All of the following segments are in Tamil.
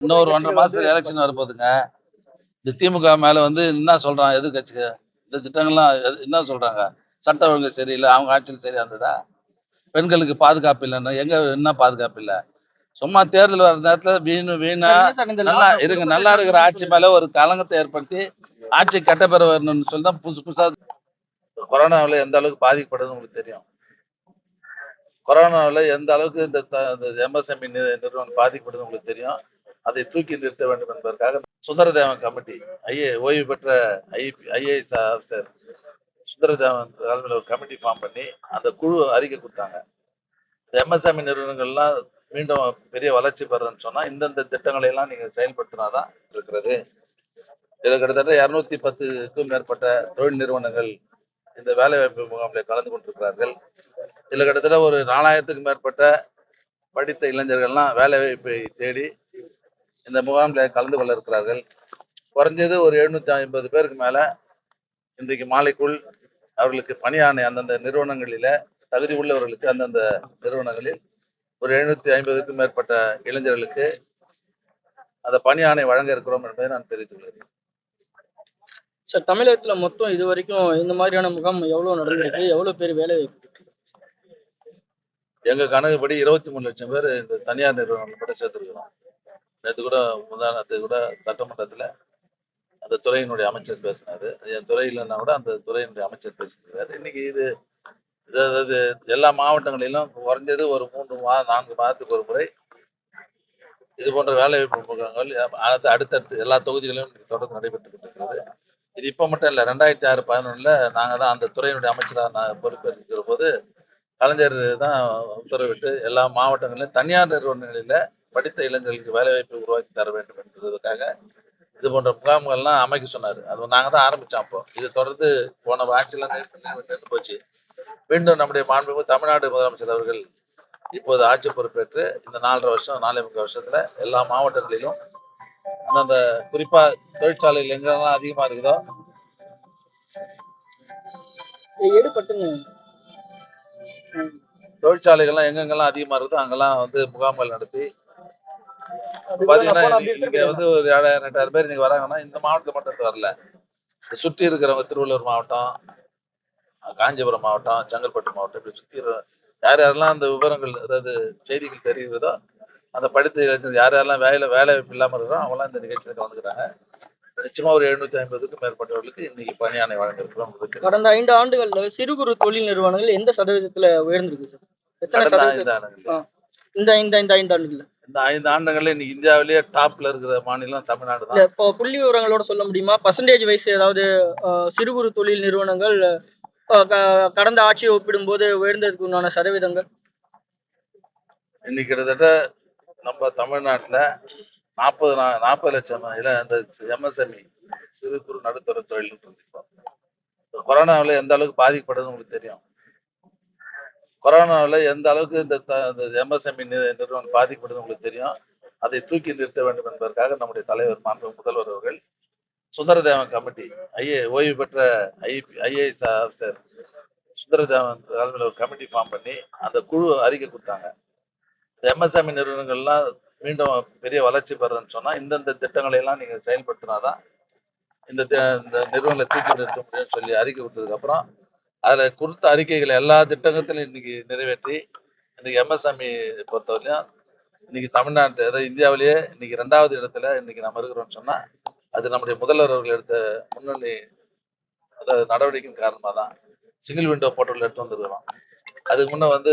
இன்னும் ஒரு 1.5 மாசத்துல எலெக்ஷன் வரப்போகுதுங்க. இந்த திமுக மேல வந்து என்ன சொல்றான் எதிர்க்கட்சிங்க? இந்த திட்டங்கள்லாம் என்ன சொல்றாங்க? சட்ட ஒழுங்கு சரியில்ல, அவங்க ஆட்சியில் சரியா இருந்ததா? பெண்களுக்கு பாதுகாப்பு இல்லன்னா, எங்க என்ன பாதுகாப்பு இல்ல? சும்மா தேர்தல் வர நேரத்துல வீணா நல்லா இருக்கிற ஆட்சி மேல ஒரு களங்கத்தை ஏற்படுத்தி ஆட்சி கெட்ட பெற வரணும்னு சொல்லி தான் புதுசு புதுசா கொரோனாவில் எந்த அளவுக்கு பாதிக்கப்படுதுன்னு உங்களுக்கு தெரியும். கொரோனாவில் எந்த அளவுக்கு இந்த எம்எஸ்எம்இ நிறுவனம் பாதிக்கப்படுது உங்களுக்கு தெரியும். அதை தூக்கி நிறுத்த வேண்டும் என்பதற்காக சுந்தரதேவன் கமிட்டி ஓய்வு பெற்ற ஐஏஎஸ் ஆஃபீஸர் சுந்தரதேவன் தலைமையில் ஒரு கமிட்டி ஃபார்ம் பண்ணி அந்த குழு அறிக்கை கொடுத்தாங்க. இந்த எம்எஸ்எம்இ நிறுவனங்கள்லாம் மீண்டும் பெரிய வளர்ச்சி பெறன்னு சொன்னா இந்தந்த திட்டங்களை எல்லாம் நீங்க செயல்படுத்தினாதான் இருக்கிறது. இதுல கிட்டத்தட்ட 210க்கும் மேற்பட்ட தொழில் நிறுவனங்கள் இந்த வேலைவாய்ப்பு முகாமில் கலந்து கொண்டிருக்கிறார்கள். இதுல கிட்டத்தட்ட ஒரு 4000த்துக்கும் மேற்பட்ட படித்த இளைஞர்கள்லாம் வேலைவாய்ப்பை தேடி இந்த முகாமில் கலந்து கொள்ள இருக்கிறார்கள். குறைஞ்சது ஒரு 750 பேருக்கு மேல இன்றைக்கு மாலைக்குள் அவர்களுக்கு பணி ஆணை அந்தந்த நிறுவனங்களில தகுதி உள்ளவர்களுக்கு அந்தந்த நிறுவனங்களில் ஒரு 750க்கும் மேற்பட்ட இளைஞர்களுக்கு அந்த பணி ஆணை வழங்க இருக்கிறோம் என்பதை நான் தெரிவித்துள்ளேன். சார், தமிழகத்துல மொத்தம் இது வரைக்கும் இந்த மாதிரியான முகாம் எவ்வளவு நடந்திருக்கு? எவ்வளவு பேர் வேலை வாய்ப்பு? எங்க கணக்குப்படி 23 லட்சம் பேர் இந்த தனியார் நிறுவனங்கள் கூட சேர்த்துருக்கிறோம். நேற்று கூட முந்தானத்து கூட சட்டமன்றத்தில் அந்த துறையினுடைய அமைச்சர் பேசினாரு. என் துறை இல்லைன்னா கூட அந்த துறையினுடைய அமைச்சர் பேசியிருக்காரு. இன்னைக்கு இது அதாவது எல்லா மாவட்டங்களிலும் குறைஞ்சது ஒரு 4 மாதத்துக்கு ஒரு முறை இது போன்ற வேலைவாய்ப்பு முகாம்கள் அடுத்தடுத்து எல்லா தொகுதிகளிலும் தொடர்ந்து நடைபெற்று இருக்கிறது. இது இப்போ மட்டும் இல்லை, 2006-11 நாங்கள் தான் அந்த துறையினுடைய அமைச்சராக நான் பொறுப்பேற்கிற போது கலைஞர் தான் உத்தரவிட்டு எல்லா மாவட்டங்களிலும் தனியார் நிறுவனங்களில் படித்த இளைஞர்களுக்கு வேலைவாய்ப்பை உருவாக்கி தர வேண்டும் என்பதற்காக இது போன்ற முகாம்கள்லாம் அமைக்க சொன்னார். அது நாங்கள் தான் ஆரம்பித்தோம். அப்போ இது தொடர்ந்து போன ஆட்சியில் நின்று போச்சு. மீண்டும் நம்முடைய மாண்புமிகு தமிழ்நாடு முதலமைச்சர் அவர்கள் இப்போது ஆட்சி பொறுப்பேற்று இந்த 4.5 வருஷத்துல எல்லா மாவட்டங்களிலும் அந்தந்த குறிப்பா தொழிற்சாலைகள் எங்கெல்லாம் அதிகமா இருக்குதோ தொழிற்சாலைகள்லாம் எங்கெங்கெல்லாம் அதிகமா இருக்குதோ அங்கெல்லாம் வந்து முகாம்கள் நடத்தி பாத்தீங்கன்னா இங்க வந்து ஒரு 7000-8000 பேர் இன்னைக்கு வராங்கன்னா இந்த மாவட்டத்தில் மட்டும் வரல, சுற்றி இருக்கிறவங்க திருவள்ளூர் மாவட்டம், காஞ்சிபுரம் மாவட்டம், செங்கல்பட்டு மாவட்டம் இப்படி சுற்றி யார் யாரெல்லாம் அந்த விவரங்கள் அதாவது செய்திகள் தெரிகிறதோ அந்த படித்த இளைஞர்கள் யார் யாரெல்லாம் வேலை வாய்ப்பு இல்லாமல் இருக்கிறோம் அவங்களாம் இந்த நிகழ்ச்சியில் கலந்துக்கிறாங்க. நிச்சயமா ஒரு 750க்கும் மேற்பட்டவர்களுக்கு இன்னைக்கு பணி ஆணை வழங்கியிருக்கிறோம். கடந்த 5 ஆண்டுகள்ல சிறு குறு தொழில் நிறுவனங்கள் எந்த சதவீதத்துல உயர்ந்திருக்கு சார்? இந்த 5 ஆண்டுகள்ல இந்த 5 ஆண்டுகள்ல இன்னைக்கு இந்தியாவிலேயே டாப்ல இருக்கிற மாநிலம் தமிழ்நாடு தான். இப்போ புள்ளி விவரங்களோட சொல்ல முடியுமா? பர்சன்டேஜ் வைஸ் ஏதாவது சிறு குறு தொழில் நிறுவனங்கள் கடந்த ஆட்சியை ஒப்பிடும்போது உயர்ந்ததுக்கு உண்டான சதவீதங்கள்? இன்னைக்கு கிட்டத்தட்ட நம்ம தமிழ்நாட்டுல 40 லட்சம் அந்த எம்எஸ்எம்இ சிறு குறு நடுத்தர தொழில் இருந்திருக்கோம். கொரோனாவில் எந்த அளவுக்கு பாதிக்கப்படுதுன்னு உங்களுக்கு தெரியும். கொரோனாவில் எந்த அளவுக்கு இந்த எம்எஸ்எம்இ நிறுவனம் பாதிக்கப்படுது உங்களுக்கு தெரியும். அதை தூக்கி நிறுத்த வேண்டும் என்பதற்காக நம்முடைய தலைவர் மாண்பு முதல்வர் அவர்கள் சுந்தரதேவன் கமிட்டி ஓய்வு பெற்ற ஐஏஎஸ் ஆஃபீஸர் சுந்தரதேவன் தலைமையில் ஒரு கமிட்டி ஃபார்ம் பண்ணி அந்த குழு அறிக்கை கொடுத்தாங்க. இந்த எம்எஸ்எம்இ நிறுவனங்கள்லாம் மீண்டும் பெரிய வளர்ச்சி பெறன்னு சொன்னா இந்தந்த திட்டங்களை எல்லாம் நீங்க செயல்படுத்தினாதான் இந்த நிறுவனங்களை தூக்கி நிறுத்த முடியும்னு சொல்லி அறிக்கை கொடுத்ததுக்கு அப்புறம் அதுல கொடுத்த அறிக்கைகளை எல்லா திட்டங்கத்திலும் இன்னைக்கு நிறைவேற்றி இன்னைக்கு எம்எஸ்எம்இ பொறுத்தவரையும் இன்னைக்கு தமிழ்நாட்டு அதாவது இந்தியாவிலேயே இன்னைக்கு 2வது இடத்துல இன்னைக்கு நம்ம இருக்கிறோம்னு சொன்னா அது நம்முடைய முதல்வர் அவர்கள் எடுத்த முன்னணி அதாவது நடவடிக்கையின் காரணமாக தான் சிங்கிள் விண்டோ போர்ட்டல் எடுத்து வந்துருக்கிறோம். அதுக்கு முன்னே வந்து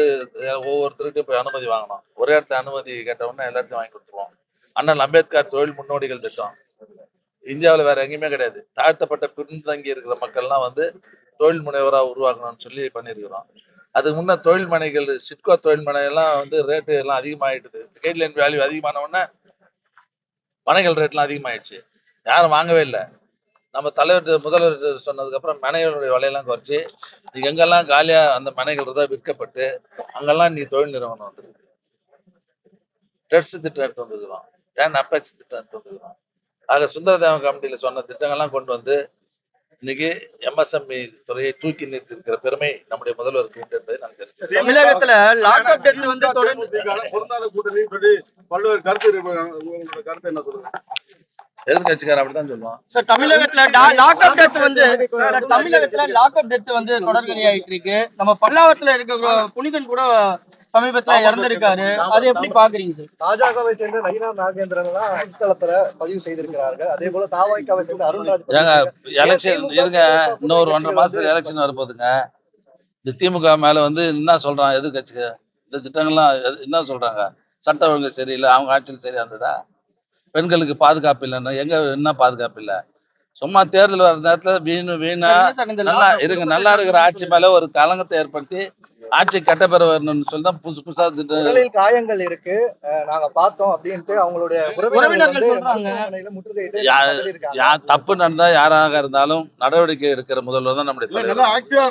ஒவ்வொருத்தருக்கும் போய் அனுமதி வாங்கணும். ஒரே இடத்துல அனுமதி கேட்டவுடனே எல்லாத்தையும் வாங்கி கொடுத்துருவோம். அண்ணல் அம்பேத்கர் தொழில் முன்னோடிகள் திட்டம் இந்தியாவில் வேற எங்கேயுமே கிடையாது. தாழ்த்தப்பட்ட பின்தங்கி இருக்கிற மக்கள்லாம் வந்து தொழில் முனைவராக உருவாக்கணும்னு சொல்லி பண்ணியிருக்கிறோம். அதுக்கு முன்னே தொழில் மனைகள் சிட்கோ தொழில் மனைகள்லாம் வந்து ரேட்டு எல்லாம் அதிகமாகிட்டுது. கைட்லைன் வேல்யூ அதிகமான உடனே மனைகள் ரேட்லாம் அதிகமாகிடுச்சு. யாரும் வாங்கவே இல்லை. நம்ம தலைவர் முதல்வர் சொன்னதுக்கப்புறம் மனைகளுடைய விலையெல்லாம் குறைச்சி நீங்க எங்கெல்லாம் காலியா அந்த மனைகள் தான் விற்கப்பட்டு அங்கெல்லாம் நீ தொழில் நிறுவனம் வந்துருக்கு. டெட்ஸ் திட்டம் எடுத்து வந்துருக்கிறோம். அபெக்ஸ் திட்டம் எடுத்து வந்துருக்கிறோம். ஆக சுந்தரதேவன் கமிட்டியில சொன்ன திட்டங்கள்லாம் கொண்டு வந்து இன்னைக்கு எம்எஸ்எம்இ துறையை தூக்கி நிறுத்தி இருக்கிற பெருமை நம்முடைய முதல்வருக்கு என்பதை நான் தெரிவித்தேன். தமிழகத்துல லாக்அப் டெத் வந்து தொடர்ந்து பொருந்தாத கூட்டணி சொல்லி பல்வேறு கருத்து இருக்கு. உங்களோட கருத்து என்ன சொல்லுங்க? எதிர்கட்சிக்காரர் அப்படித்தான் சொல்லுவான். சார் தமிழகத்துல லாக்அப் டெத் வந்து தமிழகத்துல லாக்அப் டெத் வந்து தொடர்கதை ஆயிட்டு இருக்கு. நம்ம பல்லாவரத்துல இருக்க புனிதன் கூட சமீபத்துல இறந்திருக்காரு. அது எப்படி பாக்குறீங்க சார்? பாஜகவை சேர்ந்த நயினா நாகேந்திரன் தான் அடித்தளத்துல பதிவு செய்திருக்கிறார்கள். அதே போல தாவாய்க்காவை சேர்ந்த அருண்ராஜ் ஏங்க எலெக்ஷன் இருங்க, இன்னொரு 1.5 மாசத்துல எலெக்ஷன் வரப்போகுதுங்க. இந்த திமுக மேல வந்து என்ன சொல்றான் எதிர்கட்சிக்கு? இந்த திட்டங்கள்லாம் என்ன சொல்றாங்க? சட்ட ஒழுங்கு சரியில்லை, அவங்க ஆட்சியில் சரியா இருந்ததா? பெண்களுக்கு பாதுகாப்பு இல்லைன்னா எங்க என்ன பாதுகாப்பு இல்லை? சும்மா தேர்தல் வர நேரத்துல வீணா நல்லா இருங்க, நல்லா இருக்கிற ஆட்சி மேல ஒரு களங்கத்தை ஏற்படுத்தி ஆட்சி கட்டப்பெற வரணும்னு சொல்லி தான் புதுசு புதுசா திட்டம். உடலில் காயங்கள் இருக்கு, நாங்க பார்த்தோம் அப்படின்ட்டு அவங்களுடைய உறவினர்கள் சொல்றாங்க. முற்றுகையிட்டு தப்பு நடந்தா யாராக இருந்தாலும் நடவடிக்கை எடுக்கிற முதல்வர் தான் நம்முடைய தலைவர். நல்லா ஆக்டிவா